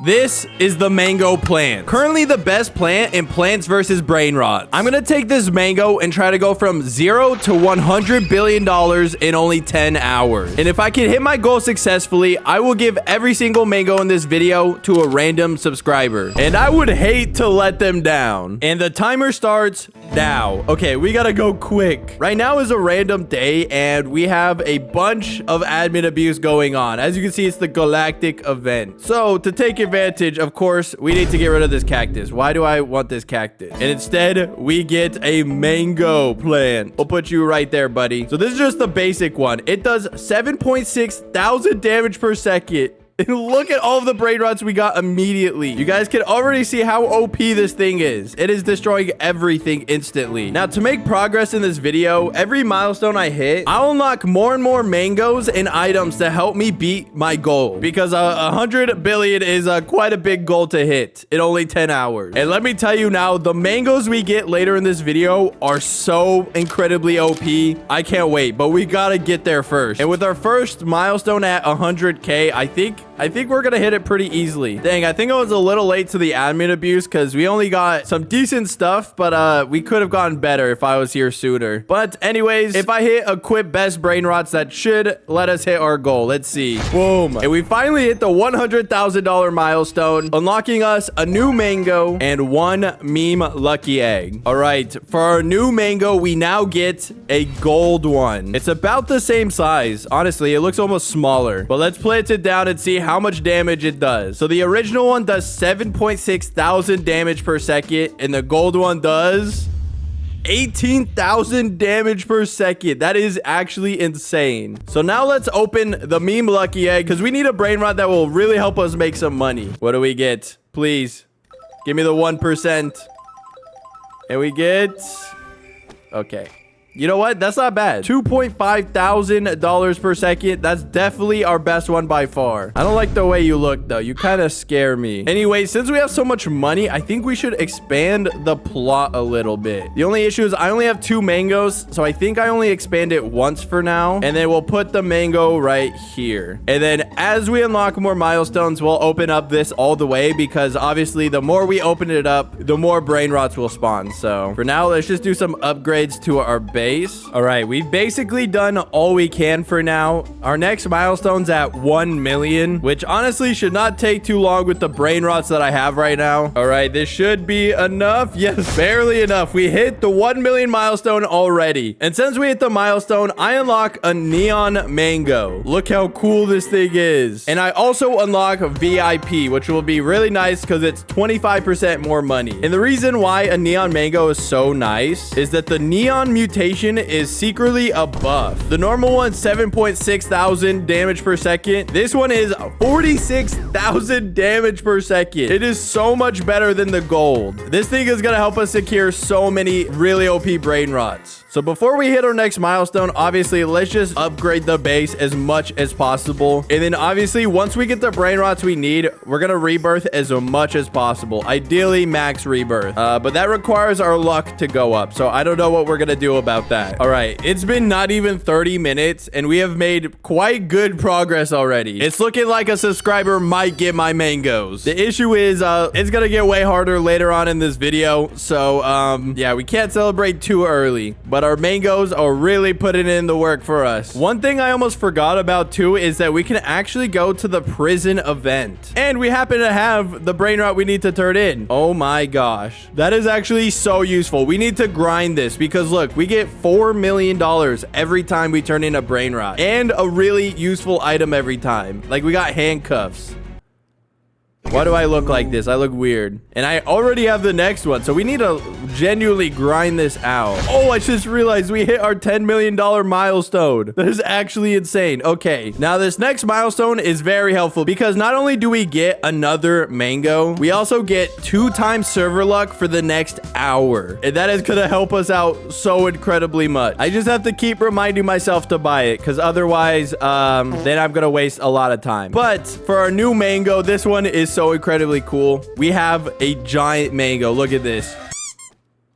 This is the mango plant. Currently the best plant in Plants vs. Brainrots. I'm gonna take this mango and try to go from 0 to $100 billion in only 10 hours. And if I can hit my goal successfully, I will give every single mango in this video to a random subscriber. And I would hate to let them down. And the timer starts now. Okay, we gotta go quick. Right now is a random day and we have a bunch of admin abuse going on. As you can see, it's the galactic event. So to take advantage, of course, we need to get rid of this cactus. Why do I want this cactus? And instead, we get a mango plant. We'll put you right there, buddy. So this is just the basic one. It does 7.6 thousand damage per second. And look at all of the Brainrots we got immediately. You guys can already see how OP this thing is. It is destroying everything instantly. Now, to make progress in this video, every milestone I hit, I'll unlock more and more mangoes and items to help me beat my goal. Because 100 billion is quite a big goal to hit in only 10 hours. And let me tell you now, the mangoes we get later in this video are so incredibly OP. I can't wait, but we gotta get there first. And with our first milestone at 100K, I think we're gonna hit it pretty easily. Dang, I think I was a little late to the admin abuse because we only got some decent stuff, but we could have gotten better if I was here sooner. But anyways, if I hit equip best Brainrots, that should let us hit our goal. Let's see. Boom. And we finally hit the $100,000 milestone, unlocking us a new mango and one meme lucky egg. All right, for our new mango, we now get a gold one. It's about the same size. Honestly, it looks almost smaller, but let's plant it down and see how much damage it does. So the original one does 7.6 thousand damage per second, and the gold one does 18,000 damage per second. That is actually insane. So now let's open the meme lucky egg because we need a Brainrot that will really help us make some money. What do we get? Please give me the 1%. And we get... Okay. You know what? That's not bad. $2.5 thousand per second. That's definitely our best one by far. I don't like the way you look, though. You kind of scare me. Anyway, since we have so much money, I think we should expand the plot a little bit. The only issue is I only have 2 mangoes, so I think I only expand it once for now. And then we'll put the mango right here. And then as we unlock more milestones, we'll open up this all the way because obviously the more we open it up, the more Brainrots will spawn. So for now, let's just do some upgrades to our base. All right, we've basically done all we can for now. Our next milestone's at 1 million, which honestly should not take too long with the Brainrots that I have right now. All right, this should be enough. Yes, barely enough. We hit the 1 million milestone already. And since we hit the milestone, I unlock a neon mango. Look how cool this thing is. And I also unlock VIP, which will be really nice because it's 25% more money. And the reason why a neon mango is so nice is that the neon mutation is secretly a buff. The normal one, 7.6 thousand damage per second. This one is 46,000 damage per second. It is so much better than the gold. This thing is gonna help us secure so many really OP Brainrots. So before we hit our next milestone, obviously, let's just upgrade the base as much as possible. And then obviously, once we get the Brainrots we need, we're gonna rebirth as much as possible. Ideally, max rebirth. But that requires our luck to go up. So I don't know what we're gonna do about that. All right, it's been not even 30 minutes, and we have made quite good progress already. It's looking like a subscriber might get my mangoes. The issue is, it's gonna get way harder later on in this video. So, yeah, we can't celebrate too early. But our mangoes are really putting in the work for us. One thing I almost forgot about too is that we can actually go to the prison event. And we happen to have the Brainrot we need to turn in. Oh my gosh. That is actually so useful. We need to grind this because look, we get $4 million every time we turn in a Brainrot. And a really useful item every time. Like we got handcuffs. Why do I look like this? I look weird. And I already have the next one. So we need to genuinely grind this out. Oh, I just realized we hit our $10 million milestone. That is actually insane. Okay. Now this next milestone is very helpful because not only do we get another mango, we also get 2 times server luck for the next hour. And that is going to help us out so incredibly much. I just have to keep reminding myself to buy it because otherwise, then I'm going to waste a lot of time. But for our new mango, this one is so incredibly cool. We have a giant mango. Look at this.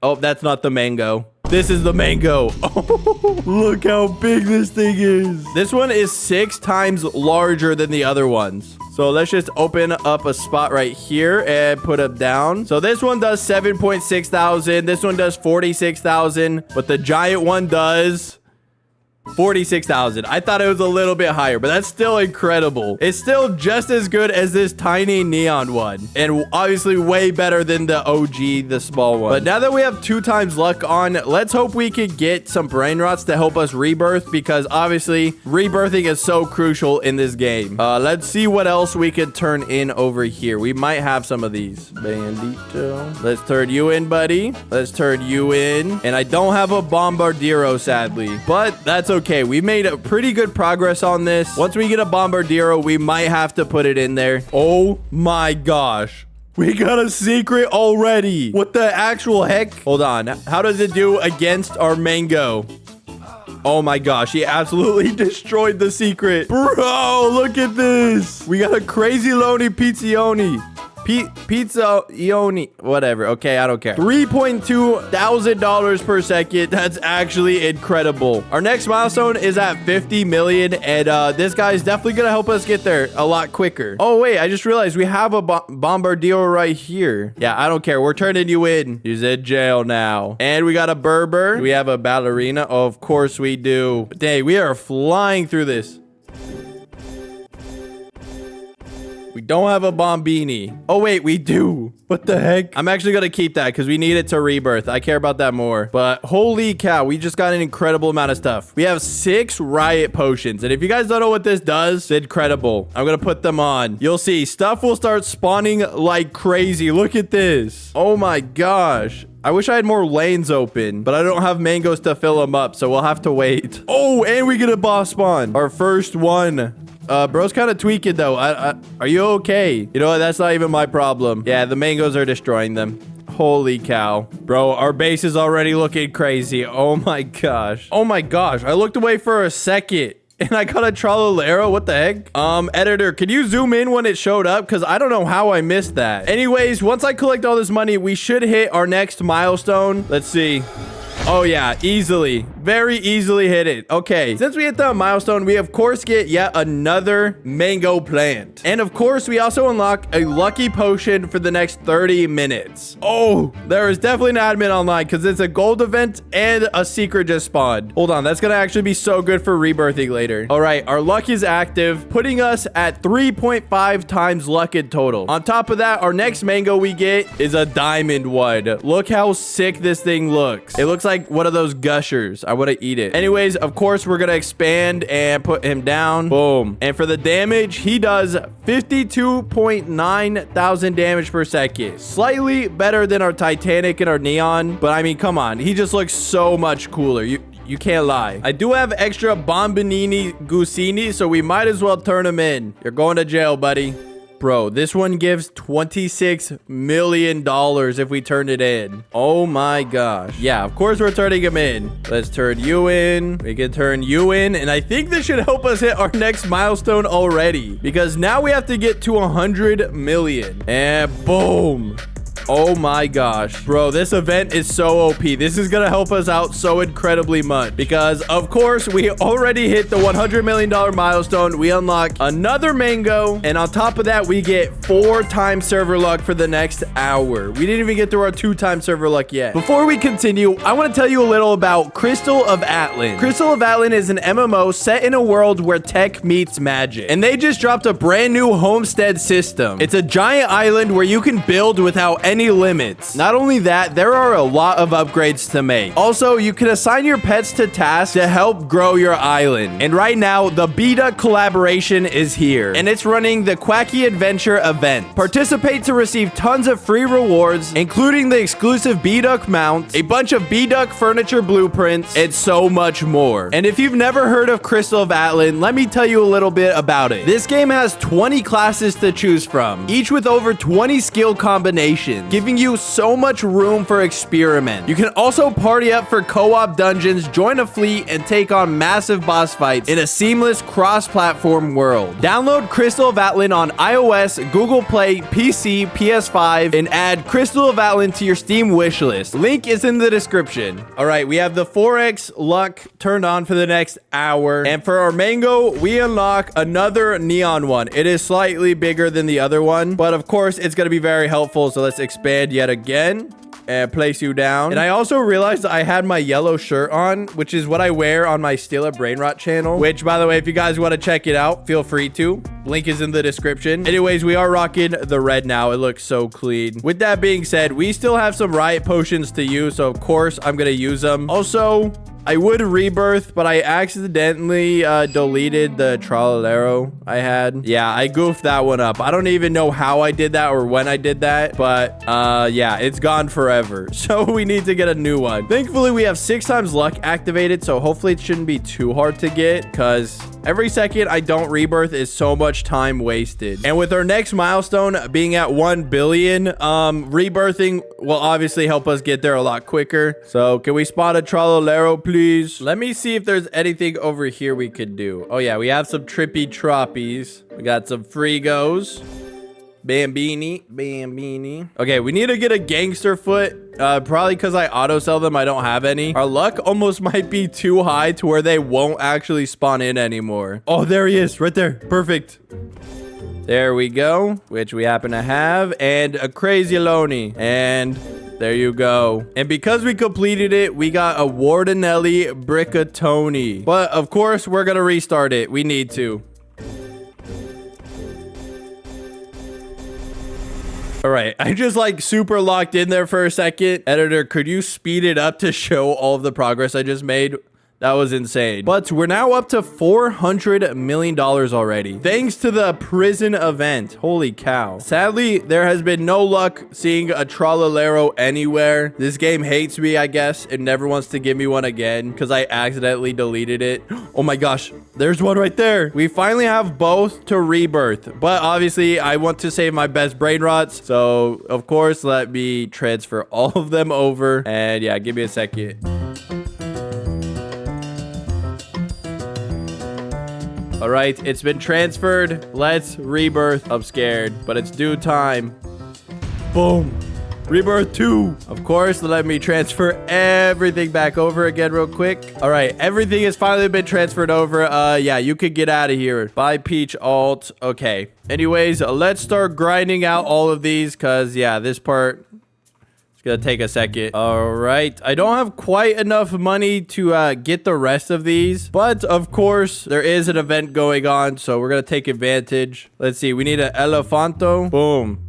Oh, that's not the mango. This is the mango. Oh, look how big this thing is. This one is 6 times larger than the other ones. So let's just open up a spot right here and put them down. So this one does 7.6 thousand. This one does 46,000. But the giant one does 46,000. I thought it was a little bit higher, but that's still incredible. It's still just as good as this tiny neon one, and obviously way better than the OG, the small one. But now that we have 2 times luck on, let's hope we could get some brain rots to help us rebirth, because obviously rebirthing is so crucial in this game. Let's see what else we could turn in over here. We might have some of these. Bandito. Let's turn you in, buddy. Let's turn you in. And I don't have a bombardiro, sadly, but that's okay. We made a pretty good progress on this. Once we get a bombardiro, we might have to put it in there. Oh my gosh. We got a secret already. What the actual heck? Hold on. How does it do against our mango? Oh my gosh, he absolutely destroyed the secret. Bro, look at this. We got a crazy lonely pizzioni. Pizza Ioni, whatever. Okay, I don't care. $3.2 thousand per second. That's actually incredible. Our next milestone is at 50 million, and this guy is definitely gonna help us get there a lot quicker. Oh wait, I just realized we have a bombardiro right here. Yeah, I don't care. We're turning you in. He's in jail now. And we got a Berber. We have a ballerina. Oh, of course we do. Dang, we are flying through this. We don't have a Bombini. Oh, wait, we do. What the heck? I'm actually going to keep that because we need it to rebirth. I care about that more. But holy cow, we just got an incredible amount of stuff. We have 6 riot potions. And if you guys don't know what this does, it's incredible. I'm going to put them on. You'll see stuff will start spawning like crazy. Look at this. Oh my gosh. I wish I had more lanes open, but I don't have mangoes to fill them up, so we'll have to wait. Oh, and we get a boss spawn. Our first one. Bro's kind of tweaking, though. Are you okay? You know what? That's not even my problem. Yeah, the mangoes are destroying them. Holy cow. Bro, our base is already looking crazy. Oh, my gosh. Oh, my gosh. I looked away for a second. And I got a Trololero. What the heck? Editor, can you zoom in when it showed up? Because I don't know how I missed that. Anyways, once I collect all this money, we should hit our next milestone. Let's see. Oh, yeah. Easily. Very easily hit it. Okay. Since we hit the milestone, we, of course, get yet another mango plant. And, of course, we also unlock a lucky potion for the next 30 minutes. Oh, there is definitely an admin online because it's a gold event and a secret just spawned. Hold on. That's going to actually be so good for rebirthing later. All right. Our luck is active, putting us at 3.5 times luck in total. On top of that, our next mango we get is a diamond one. Look how sick this thing looks. It looks like one of those gushers. I want to eat it. Anyways, of course, we're going to expand and put him down. Boom. And for the damage, he does 52.9 thousand damage per second. Slightly better than our Titanic and our Neon. But I mean, come on. He just looks so much cooler. You can't lie. I do have extra Bombinini Gusini, so we might as well turn him in. You're going to jail, buddy. Bro, this one gives $26 million if we turn it in. Oh my gosh. Yeah, of course we're turning him in. Let's turn you in. We can turn you in. And I think this should help us hit our next milestone already. Because now we have to get to 100 million. And boom. Oh my gosh. Bro, this event is so OP. This is gonna help us out so incredibly much. Because, of course, we already hit the $100 million milestone. We unlock another mango. And on top of that, we get 4 times server luck for the next hour. We didn't even get through our 2 times server luck yet. Before we continue, I want to tell you a little about Crystal of Atlan. Crystal of Atlan is an MMO set in a world where tech meets magic. And they just dropped a brand new homestead system. It's a giant island where you can build without any limits. Not only that, there are a lot of upgrades to make. Also, you can assign your pets to tasks to help grow your island. And right now, the B-Duck collaboration is here. And it's running the Quacky Adventure event. Participate to receive tons of free rewards, including the exclusive B-Duck mounts, a bunch of B-Duck furniture blueprints, and so much more. And if you've never heard of Crystal of Atlan, let me tell you a little bit about it. This game has 20 classes to choose from, each with over 20 skill combinations. dungeons, giving you so much room for experiment. You can also party up for co-op dungeons, join a fleet, and take on massive boss fights in a seamless cross-platform world. Download Crystal of Atlan on iOS, Google Play, PC, PS5, and add Crystal of Atlan to your Steam wishlist. Link is in the description. All right, we have the 4x luck turned on for the next hour. And for our mango, we unlock another neon one. It is slightly bigger than the other one, but of course, it's going to be very helpful. So let's expand yet again and place you down. And I also realized I had my yellow shirt on, which is what I wear on my Still a Brainrot channel, which, by the way, if you guys want to check it out, feel free to. Link is in the description. Anyways, we are rocking the red now. It looks so clean. With that being said, we still have some riot potions to use, so of course I'm going to use them. Also, I would rebirth, but I accidentally deleted the Trololero I had. Yeah, I goofed that one up. I don't even know how I did that or when I did that, but yeah, it's gone forever. So we need to get a new one. Thankfully, we have 6 times luck activated, so hopefully it shouldn't be too hard to get, because every second I don't rebirth is so much time wasted. And with our next milestone being at 1 billion, rebirthing will obviously help us get there a lot quicker. So can we spot a Trololero, please? Let me see if there's anything over here we could do. Oh yeah, we have some trippy troppies. We got some frigos. Bambini. Okay, we need to get a gangster foot. Probably because I auto sell them, I don't have any. Our luck almost might be too high to where they won't actually spawn in anymore. Oh, there he is, right there. Perfect. There we go, which we happen to have, and a crazy Loney. And there you go. And because we completed it, we got a Wardenelli Brickatoni. But of course, we're gonna restart it. We need to. All right, I just like super locked in there for a second. Editor, could you speed it up to show all of the progress I just made? That was insane. But we're now up to $400 million already, thanks to the prison event. Holy cow. Sadly, there has been no luck seeing a Trololero anywhere. This game hates me, I guess. It never wants to give me one again because I accidentally deleted it. Oh my gosh, there's one right there. We finally have both to rebirth, but obviously I want to save my best Brainrots. So of course, let me transfer all of them over. And yeah, give me a second. All right, it's been transferred. Let's rebirth. I'm scared, but it's due time. Boom. Rebirth 2. Of course, let me transfer everything back over again real quick. All right, everything has finally been transferred over. Yeah, you could get out of here. Buy Peach alt. Okay. Anyways, let's start grinding out all of these because, yeah, this part... gonna take a second. All right, I don't have quite enough money to get the rest of these, but of course there is an event going on, so we're gonna take advantage. Let's see, we need an elefanto. Boom.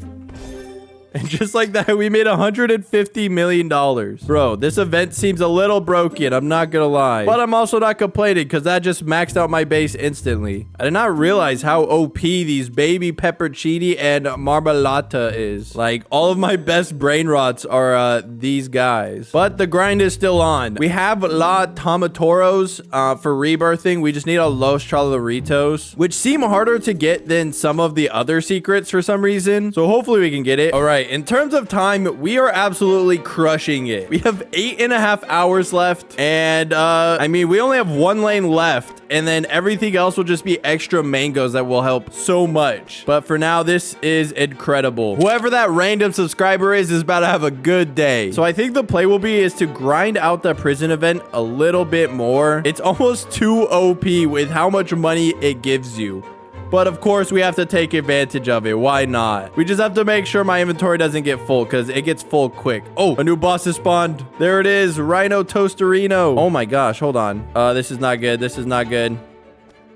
And just like that, we made $150 million. Bro, this event seems a little broken, I'm not gonna lie. But I'm also not complaining because that just maxed out my base instantly. I did not realize how OP these baby pepperoncini and marmalata is. Like, all of my best Brainrots are these guys. But the grind is still on. We have La Tomatoros for rebirthing. We just need a Los Chaloritos, which seem harder to get than some of the other secrets for some reason. So hopefully we can get it. All right. In terms of time, we are absolutely crushing it. We have 8.5 hours left. And, I mean, we only have 1 lane left. And then everything else will just be extra mangoes that will help so much. But for now, this is incredible. Whoever that random subscriber is about to have a good day. So I think the play will be is to grind out the prison event a little bit more. It's almost too OP with how much money it gives you. But of course, we have to take advantage of it. Why not? We just have to make sure my inventory doesn't get full because it gets full quick. Oh, a new boss has spawned. There it is. Rhino Toasterino. Oh my gosh. Hold on. This is not good. This is not good.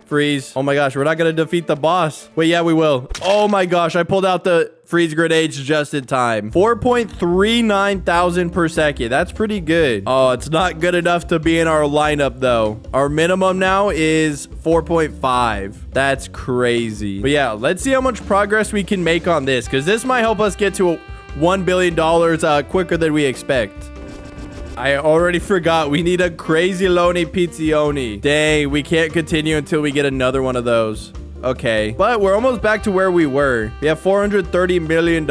Freeze. Oh my gosh. We're not going to defeat the boss. Wait, yeah, we will. Oh my gosh. I pulled out the freeze grenades just in time. 4.39 thousand per second. That's pretty good. Oh, it's not good enough to be in our lineup though. Our minimum now is 4.5. That's crazy. But yeah, let's see how much progress we can make on this because this might help us get to $1 billion quicker than we expect. I already forgot. We need a crazy Loney Pizzioni. Dang, we can't continue until we get another one of those. Okay. But we're almost back to where we were. We have $430 million.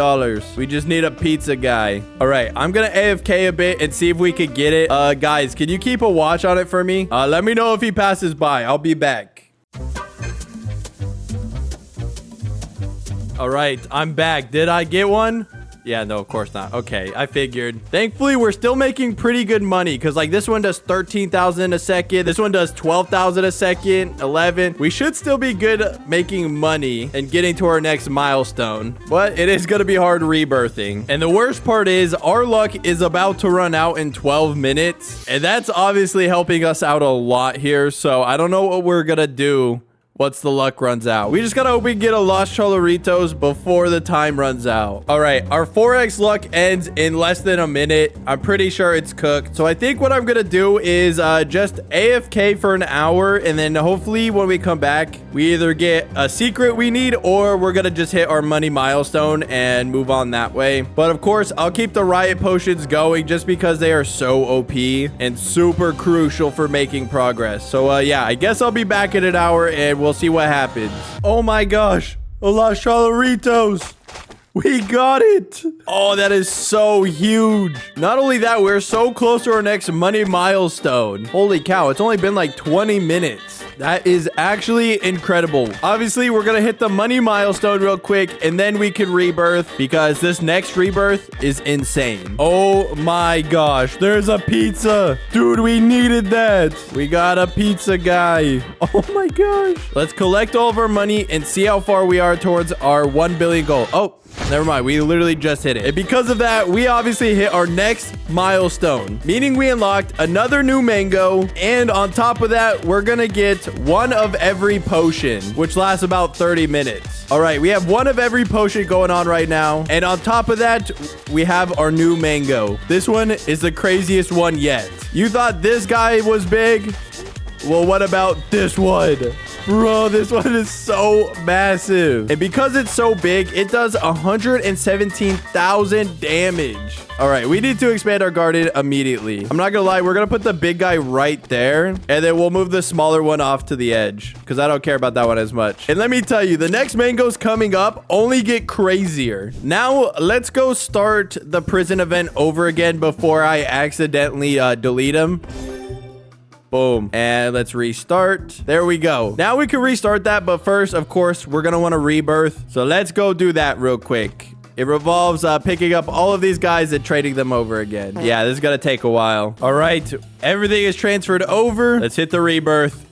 We just need a pizza guy. All right. I'm going to AFK a bit and see if we could get it. Guys, can you keep a watch on it for me? Let me know if he passes by. I'll be back. All right. I'm back. Did I get one? Yeah, no, of course not. Okay, I figured. Thankfully, we're still making pretty good money because, like, this one does 13,000 a second. This one does 12,000 a second, 11. We should still be good at making money and getting to our next milestone, but it is going to be hard rebirthing. And the worst part is our luck is about to run out in 12 minutes, and that's obviously helping us out a lot here, so I don't know what we're going to do once the luck runs out. We just gotta hope we can get a Los Choloritos before the time runs out. All right, our 4x luck ends in less than a minute. I'm pretty sure it's cooked. So I think what I'm gonna do is just AFK for an hour, and then hopefully when we come back, we either get a secret we need, or we're gonna just hit our money milestone and move on that way. But of course, I'll keep the riot potions going just because they are so OP and super crucial for making progress. So yeah, I guess I'll be back in an hour and we'll see what happens. Oh my gosh. Los Choloritos. We got it. Oh, that is so huge. Not only that, we're so close to our next money milestone. Holy cow. It's only been like 20 minutes. That is actually incredible. Obviously, we're going to hit the money milestone real quick, and then we can rebirth because this next rebirth is insane. Oh my gosh. There's a pizza. Dude, we needed that. We got a pizza guy. Oh my gosh. Let's collect all of our money and see how far we are towards our 1 billion goal. Oh, never mind. We literally just hit it. And because of that, we obviously hit our next milestone, meaning we unlocked another new mango. And on top of that, we're going to get one of every potion, which lasts about 30 minutes. All right, we have one of every potion going on right now. And on top of that, we have our new mango. This one is the craziest one yet. You thought this guy was big? Well, what about this one? Bro, this one is so massive. And because it's so big, it does 117,000 damage. All right, we need to expand our garden immediately. I'm not gonna lie, we're gonna put the big guy right there, and then we'll move the smaller one off to the edge because I don't care about that one as much. And let me tell you, the next mangoes coming up only get crazier. Now, let's go start the prison event over again before I accidentally delete them. Boom. And let's restart. There we go. Now we can restart that. But first, of course, we're going to want to rebirth. So let's go do that real quick. It revolves picking up all of these guys and trading them over again. Yeah, this is going to take a while. All right. Everything is transferred over. Let's hit the rebirth.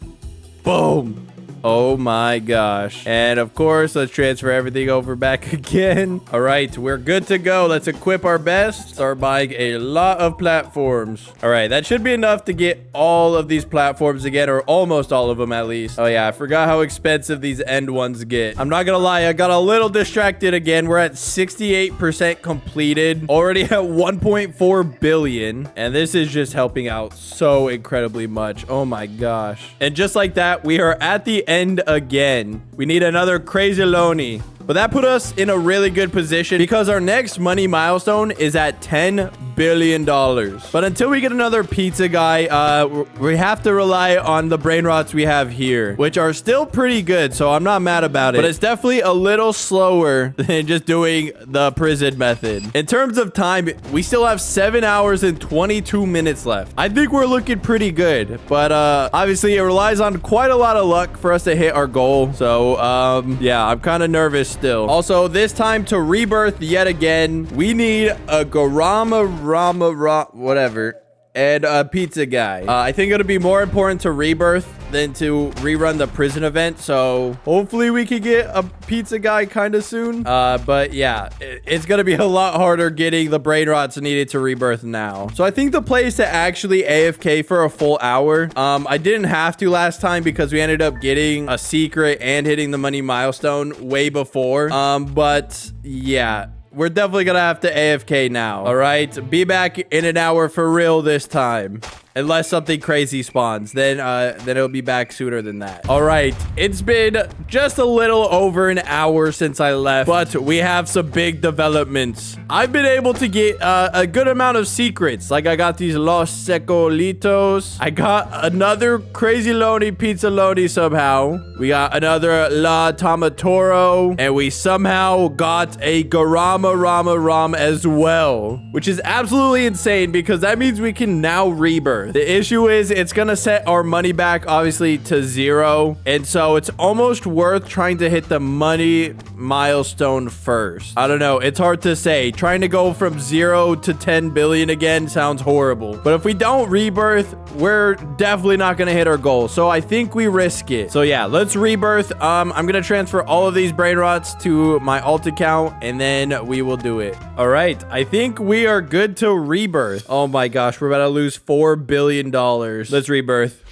Boom. Oh my gosh. And of course, let's transfer everything over back again. All right, we're good to go. Let's equip our best. Start buying a lot of platforms. All right, that should be enough to get all of these platforms again, or almost all of them at least. Oh yeah, I forgot how expensive these end ones get. I'm not gonna lie, I got a little distracted again. We're at 68% completed, already at 1.4 billion. And this is just helping out so incredibly much. Oh my gosh. And just like that, we are at the end again. We need another crazy Loney. But that put us in a really good position because our next money milestone is at $10 billion. But until we get another pizza guy, we have to rely on the Brainrots we have here, which are still pretty good. So I'm not mad about it. But it's definitely a little slower than just doing the prison method. In terms of time, we still have 7 hours and 22 minutes left. I think we're looking pretty good. But obviously, it relies on quite a lot of luck for us to hit our goal. So yeah, I'm kind of nervous still. Also, this time to rebirth yet again, we need a whatever, and a pizza guy. I think it'll be more important to rebirth than to rerun the prison event. So hopefully we can get a pizza guy kind of soon. But yeah, it's going to be a lot harder getting the Brainrots needed to rebirth now. So I think the play is to actually AFK for a full hour. I didn't have to last time because we ended up getting a secret and hitting the money milestone way before. But yeah, we're definitely going to have to AFK now. All right. Be back in an hour for real this time. Unless something crazy spawns, then it'll be back sooner than that. All right, it's been just a little over an hour since I left, but we have some big developments. I've been able to get a good amount of secrets. Like I got these Los Secolitos. I got another crazy Loney Pizza Loney somehow. We got another La Tomatoro, and we somehow got a Garama Rama Ram as well, which is absolutely insane because that means we can now rebirth. The issue is it's gonna set our money back obviously to 0, and so it's almost worth trying to hit the money milestone first. I don't know, it's hard to say. Trying to go from 0 to 10 billion again sounds horrible, but if we don't rebirth, we're definitely not gonna hit our goal, so I think we risk it. So yeah, let's rebirth. I'm gonna transfer all of these Brainrots to my alt account, and then we will do it. All right, I think we are good to rebirth. Oh my gosh, we're about to lose $4 billion. Let's rebirth.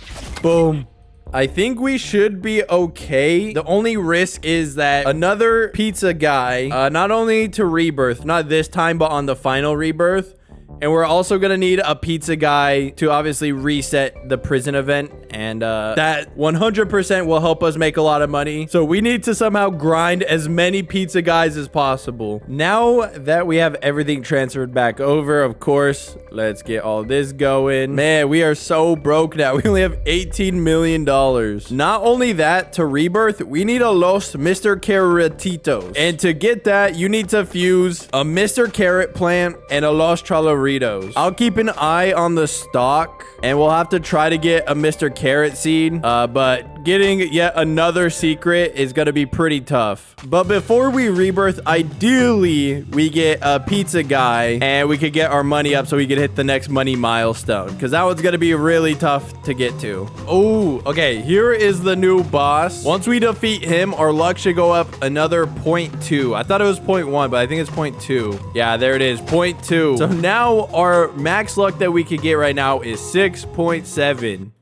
Boom. I think we should be okay. The only risk is that another pizza guy, not only to rebirth, not this time, but on the final rebirth. And we're also going to need a pizza guy to obviously reset the prison event. And that 100% will help us make a lot of money. So we need to somehow grind as many pizza guys as possible. Now that we have everything transferred back over, of course, let's get all this going. Man, we are so broke now. We only have $18 million. Not only that, to rebirth, we need a Los Mr. Carrotitos. And to get that, you need to fuse a Mr. Carrot plant and a Los Chaloritos. I'll keep an eye on the stock, and we'll have to try to get a Mr. Carrot seed, but getting yet another secret is going to be pretty tough. But before we rebirth, ideally, we get a pizza guy, and we could get our money up so we could hit the next money milestone, because that one's going to be really tough to get to. Oh, okay, here is the new boss. Once we defeat him, our luck should go up another 0.2. I thought it was 0.1, but I think it's 0.2. Yeah, there it is, 0.2. So now our max luck that we could get right now is 6.7.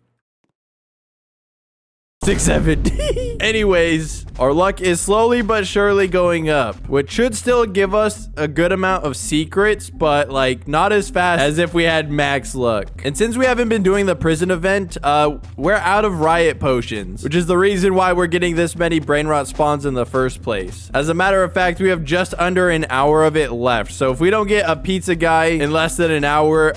670. Anyways, our luck is slowly but surely going up, which should still give us a good amount of secrets, but like not as fast as if we had max luck. And since we haven't been doing the prison event, we're out of riot potions, which is the reason why we're getting this many brainrot spawns in the first place. As a matter of fact, we have just under an hour of it left. So if we don't get a pizza guy in less than an hour,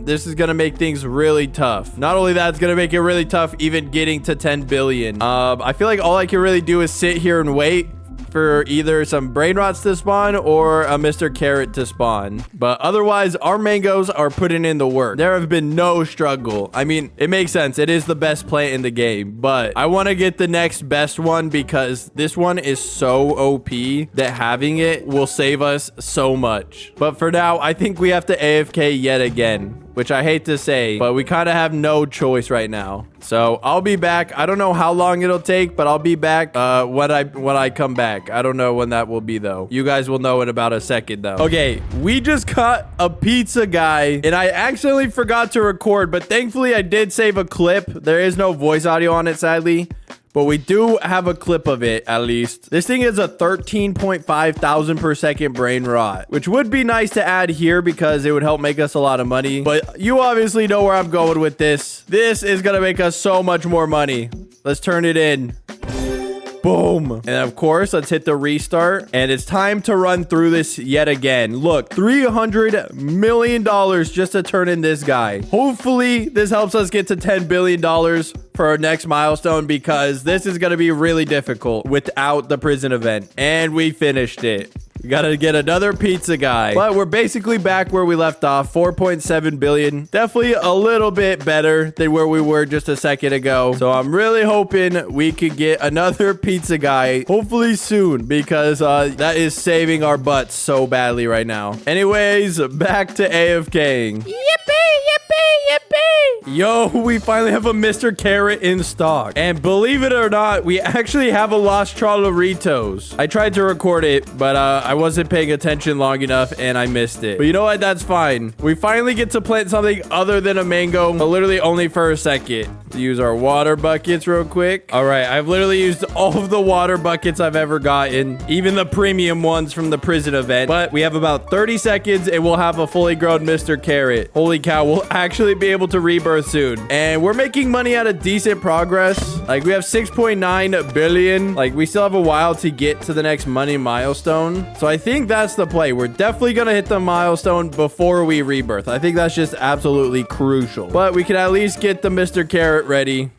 this is gonna make things really tough. Not only that, it's gonna make it really tough even getting to 10 billion. I feel like all I can really do is sit here and wait for either some Brainrots to spawn or a Mr. Carrot to spawn. But otherwise, our mangoes are putting in the work. There have been no struggle. I mean, it makes sense. It is the best plant in the game, but I want to get the next best one because this one is so OP that having it will save us so much. But for now, I think we have to AFK yet again, which I hate to say, but we kind of have no choice right now. So I'll be back. I don't know how long it'll take, but I'll be back when I come back. I don't know when that will be, though. You guys will know in about a second, though. Okay, we just caught a pizza guy, and I accidentally forgot to record, but thankfully I did save a clip. There is no voice audio on it, sadly. But we do have a clip of it, at least. This thing is a 13.5 thousand per second brain rot, which would be nice to add here because it would help make us a lot of money. But you obviously know where I'm going with this. This is going to make us so much more money. Let's turn it in. Boom. And of course, let's hit the restart. And it's time to run through this yet again. Look, $300 million just to turn in this guy. Hopefully, this helps us get to $10 billion for our next milestone because this is going to be really difficult without the prison event. And we finished it. We gotta get another pizza guy. But we're basically back where we left off. 4.7 billion. Definitely a little bit better than where we were just a second ago. So I'm really hoping we could get another pizza guy. Hopefully soon. Because that is saving our butts so badly right now. Anyways, back to AFKing. Yippee! Yippee! Yippee! Yo, we finally have a Mr. Carrot in stock. And believe it or not, we actually have a Los Chaloritos. I tried to record it, but I wasn't paying attention long enough and I missed it. But you know what? That's fine. We finally get to plant something other than a mango, but literally only for a second. To use our water buckets real quick. All right, I've literally used all of the water buckets I've ever gotten, even the premium ones from the prison event. But we have about 30 seconds and we'll have a fully grown Mr. Carrot. Holy cow, we'll actually be able able to rebirth soon. And we're making money at a decent progress. Like, we have 6.9 billion. Like, we still have a while to get to the next money milestone. So I think that's the play. We're definitely going to hit the milestone before we rebirth. I think that's just absolutely crucial. But we can at least get the Mr. Carrot ready.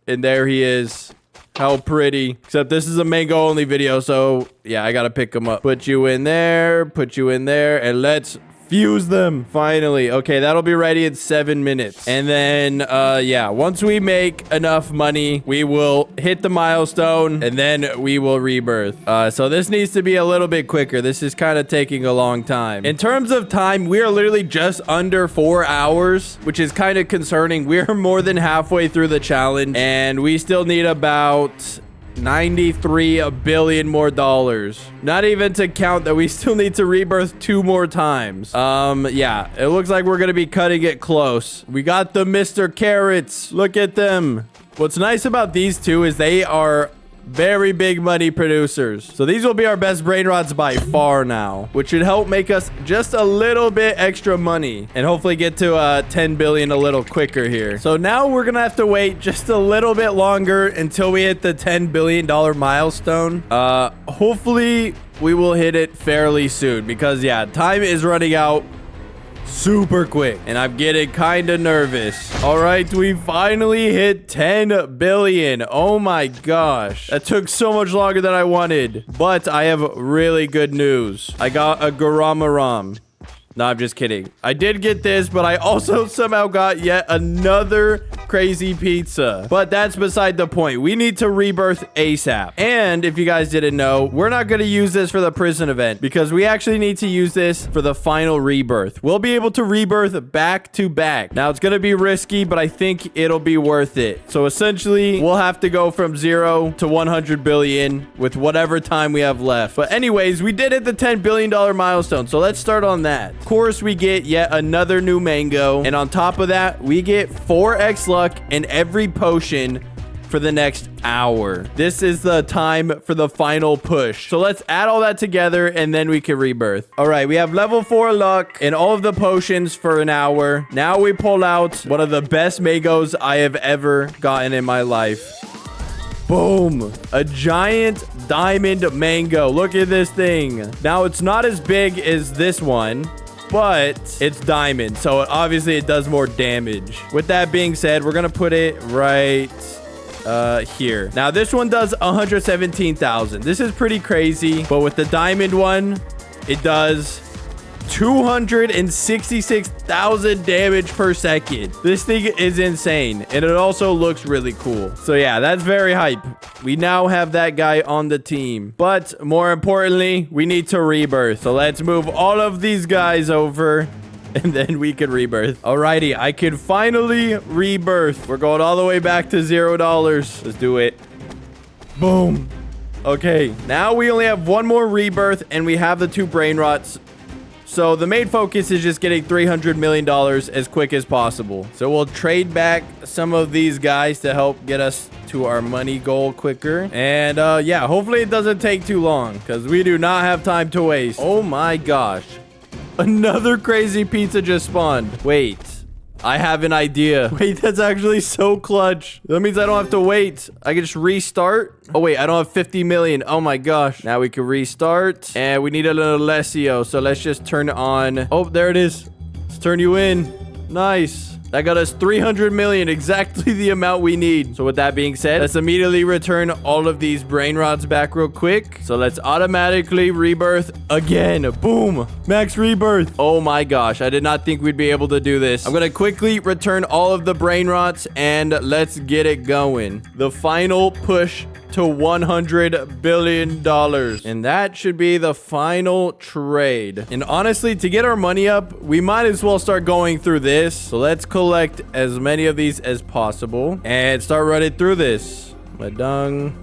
And there he is. How pretty. Except this is a mango only video, so yeah, I gotta pick them up. Put you in there, and let's fuse them. Finally. Okay, that'll be ready in 7 minutes. And then, yeah, once we make enough money, we will hit the milestone, and then we will rebirth. So this needs to be a little bit quicker. This is kind of taking a long time. In terms of time, we are literally just under 4 hours, which is kind of concerning. We're more than halfway through the challenge, and we still need about 93 billion more dollars. Not even to count that we still need to rebirth 2 more times. Yeah, it looks like we're gonna be cutting it close. We got the Mr. Carrots. Look at them. What's nice about these two is they are very big money producers. So these will be our best Brainrots by far now, which should help make us just a little bit extra money and hopefully get to 10 billion a little quicker here. So now we're gonna have to wait just a little bit longer until we hit the $10 billion milestone. Hopefully we will hit it fairly soon because yeah, time is running out super quick and I'm getting kind of nervous. All right, we finally hit 10 billion. Oh my gosh, that took so much longer than I wanted, but I have really good news. I got a Garamaram. No, I'm just kidding. I did get this, but I also somehow got yet another crazy pizza. But that's beside the point. We need to rebirth ASAP. And if you guys didn't know, we're not going to use this for the prison event because we actually need to use this for the final rebirth. We'll be able to rebirth back to back. Now, it's going to be risky, but I think it'll be worth it. So essentially, we'll have to go from 0 to 100 billion with whatever time we have left. But anyways, we did hit the $10 billion milestone. So let's start on that. Of course, we get yet another new mango. And on top of that, we get 4x luck in every potion for the next hour. This is the time for the final push. So let's add all that together and then we can rebirth. All right, we have level 4 luck and all of the potions for an hour. Now we pull out one of the best mangoes I have ever gotten in my life. Boom, a giant diamond mango. Look at this thing. Now it's not as big as this one, but it's diamond, so obviously it does more damage. With that being said, we're gonna put it right here. Now this one does 117,000. This is pretty crazy, but with the diamond one, it does 266,000 damage per second. This thing is insane, and it also looks really cool. So yeah, that's very hype. We now have that guy on the team, but more importantly, we need to rebirth. So let's move all of these guys over and then we can rebirth. Alrighty, I can finally rebirth. We're going all the way back to $0. Let's do it. Boom. Okay, now we only have one more rebirth and we have the 2 Brainrots. So the main focus is just getting $300 million as quick as possible. So we'll trade back some of these guys to help get us to our money goal quicker. And yeah, hopefully it doesn't take too long because we do not have time to waste. Oh my gosh. Another crazy pizza just spawned. Wait. I have an idea. Wait, that's actually so clutch. That means I don't have to wait. I can just restart. Oh, wait, I don't have 50 million. Oh, my gosh. Now we can restart. And we need a little Alessio. So let's just turn on. Oh, there it is. Let's turn you in. Nice. That got us 300 million, exactly the amount we need. So with that being said, let's immediately return all of these Brainrots back real quick. So let's automatically rebirth again. Boom. Max rebirth. Oh my gosh. I did not think we'd be able to do this. I'm going to quickly return all of the Brainrots and let's get it going. The final push to $100 billion. And that should be the final trade. And honestly, to get our money up, we might as well start going through this. So let's collect as many of these as possible and start running through this. Madung.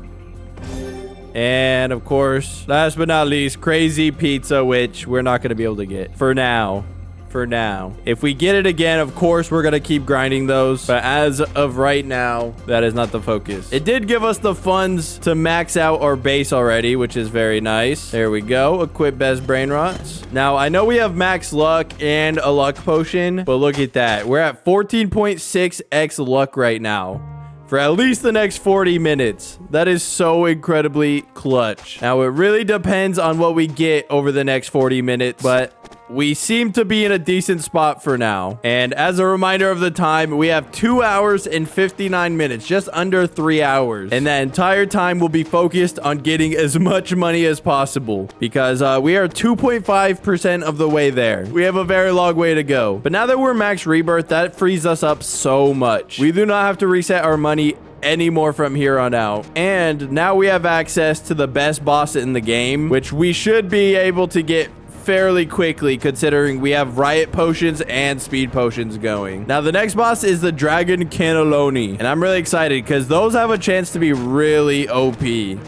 And of course, last but not least, crazy pizza, which we're not going to be able to get for now. for now. If we get it again, of course, we're going to keep grinding those. But as of right now, that is not the focus. It did give us the funds to max out our base already, which is very nice. There we go. Equip best Brainrots. Now, I know we have max luck and a luck potion, but look at that. We're at 14.6x luck right now for at least the next 40 minutes. That is so incredibly clutch. Now, it really depends on what we get over the next 40 minutes, but we seem to be in a decent spot for now. And as a reminder of the time, we have 2 hours and 59 minutes, just under 3 hours. And that entire time will be focused on getting as much money as possible because we are 2.5% of the way there. We have a very long way to go. But now that we're max rebirth, that frees us up so much. We do not have to reset our money anymore from here on out. And now we have access to the best boss in the game, which we should be able to get fairly quickly considering we have riot potions and speed potions going. Now the next boss is the dragon cannelloni, and I'm really excited because those have a chance to be really OP.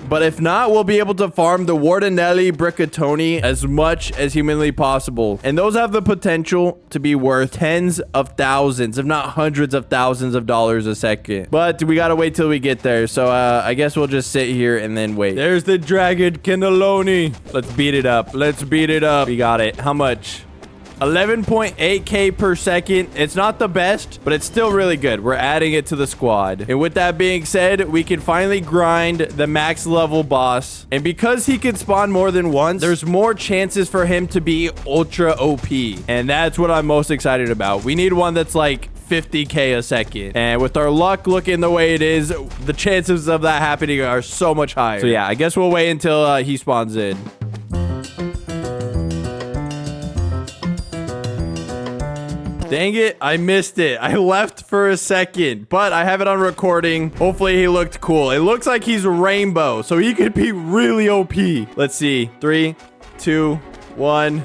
But if not, we'll be able to farm the Wardenelli Briccatoni as much as humanly possible, and those have the potential to be worth tens of thousands if not hundreds of thousands of dollars a second. But we gotta wait till we get there, so I guess we'll just sit here and then wait. There's the dragon cannelloni. Let's beat it up. Let's beat it up. We got it. How much? 11.8k per second. It's not the best, but it's still really good. We're adding it to the squad. And with that being said, we can finally grind the max level boss. And because he can spawn more than once, there's more chances for him to be ultra OP. And that's what I'm most excited about. We need one that's like 50k a second. And with our luck looking the way it is, the chances of that happening are so much higher. So yeah, I guess we'll wait until he spawns in. Dang it, I missed it. I left for a second, but I have it on recording. Hopefully he looked cool. It looks like he's rainbow, so he could be really OP. Let's see. 3, 2, 1.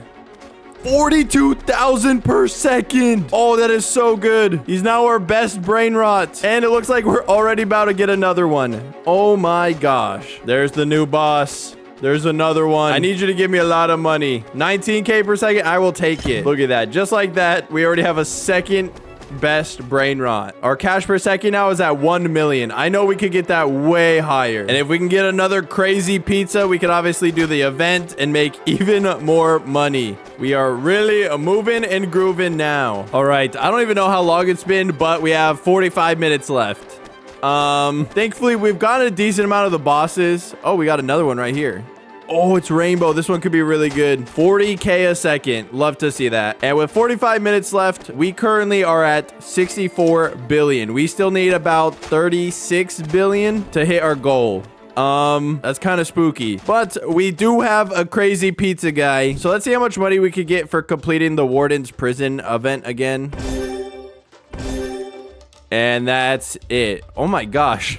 42,000 per second. Oh, that is so good. He's now our best Brainrot. And it looks like we're already about to get another one. Oh my gosh. There's the new boss. There's another one. I need you to give me a lot of money. 19k per second. I will take it. Look at that. Just like that, we already have a second best Brainrot. Our cash per second now is at 1 million. I know we could get that way higher. And if we can get another crazy pizza, we can obviously do the event and make even more money. We are really moving and grooving now. All right. I don't even know how long it's been, but we have 45 minutes left. Thankfully, we've got a decent amount of the bosses. Oh, we got another one right here. Oh, it's rainbow. This one could be really good. 40k a second. Love to see that. And with 45 minutes left, we currently are at 64 billion. We still need about 36 billion to hit our goal. That's kind of spooky, but we do have a crazy pizza guy. So let's see how much money we could get for completing the Warden's Prison event again. And that's it. Oh my gosh.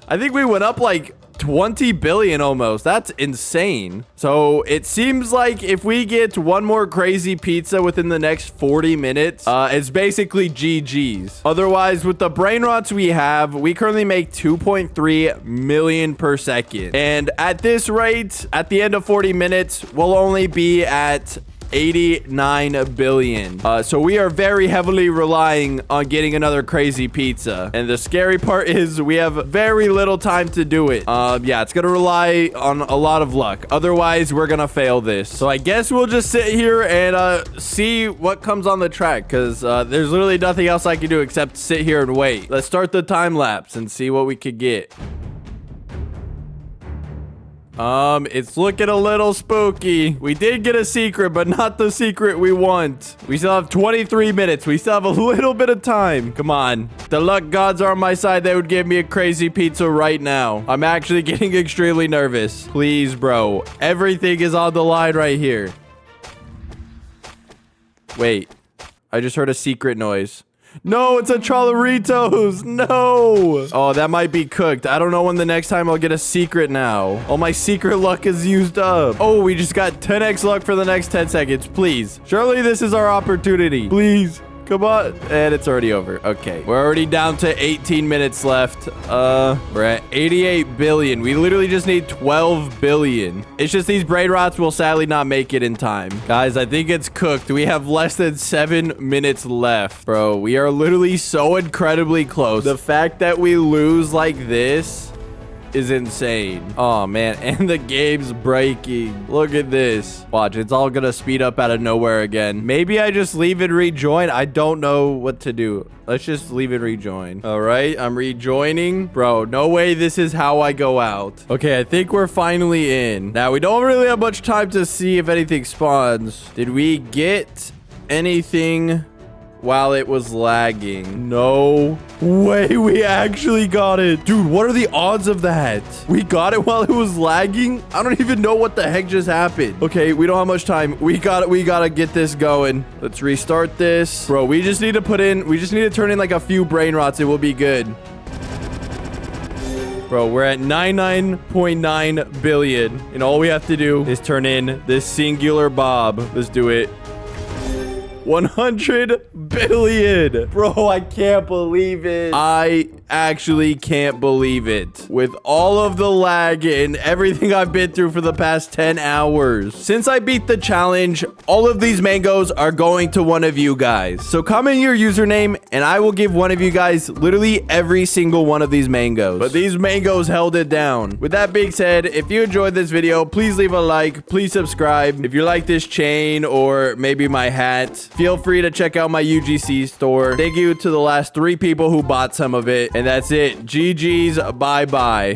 I think we went up like 20 billion almost. That's insane. So it seems like if we get one more crazy pizza within the next 40 minutes, it's basically GG's. Otherwise, with the Brainrots we have, we currently make 2.3 million per second. And at this rate, at the end of 40 minutes, we'll only be at 89 billion. So we are very heavily relying on getting another crazy pizza. And the scary part is we have very little time to do it. Yeah, it's gonna rely on a lot of luck. Otherwise, we're gonna fail this. So I guess we'll just sit here and see what comes on the track, because there's literally nothing else I can do except sit here and wait. Let's start the time lapse and see what we could get. It's looking a little spooky. We did get a secret, but not the secret we want. We still have 23 minutes. We still have a little bit of time. Come on. The luck gods are on my side. They would give me a crazy pizza right now. I'm actually getting extremely nervous. Please, bro. Everything is on the line right here. Wait. I just heard a secret noise. No, it's a Chalaritos. No. Oh, that might be cooked. I don't know when the next time I'll get a secret now. Oh, my secret luck is used up. Oh, we just got 10x luck for the next 10 seconds. Please. Surely this is our opportunity. Please. Come on. And it's already over. Okay. We're already down to 18 minutes left. We're at 88 billion. We literally just need 12 billion. It's just these brain rots will sadly not make it in time. Guys, I think it's cooked. We have less than 7 minutes left. Bro, we are literally so incredibly close. The fact that we lose like this is insane. Oh man, and the game's breaking. Look at this. Watch, it's all gonna speed up out of nowhere again. Maybe I just leave and rejoin. I don't know what to do. Let's just leave and rejoin. All right, I'm rejoining. Bro, no way this is how I go out. Okay, I think we're finally in. Now, we don't really have much time to see if anything spawns. Did we get anything while it was lagging? No way, we actually got it. Dude, what are the odds of that? We got it while it was lagging? I don't even know what the heck just happened. Okay, we don't have much time. We gotta get this going. Let's restart this. Bro, we just need to turn in like a few brain rots. It will be good. Bro, we're at 99.9 billion. And all we have to do is turn in this singular bob. Let's do it. 100 billion. Bro, I can't believe it. I actually can't believe it. With all of the lag and everything I've been through for the past 10 hours. Since I beat the challenge, all of these mangoes are going to one of you guys. So comment your username and I will give one of you guys literally every single one of these mangoes. But these mangoes held it down. With that being said, if you enjoyed this video, please leave a like. Please subscribe. If you like this chain or maybe my hat, feel free to check out my UGC store. Thank you to the last 3 people who bought some of it. And that's it. GG's. Bye-bye.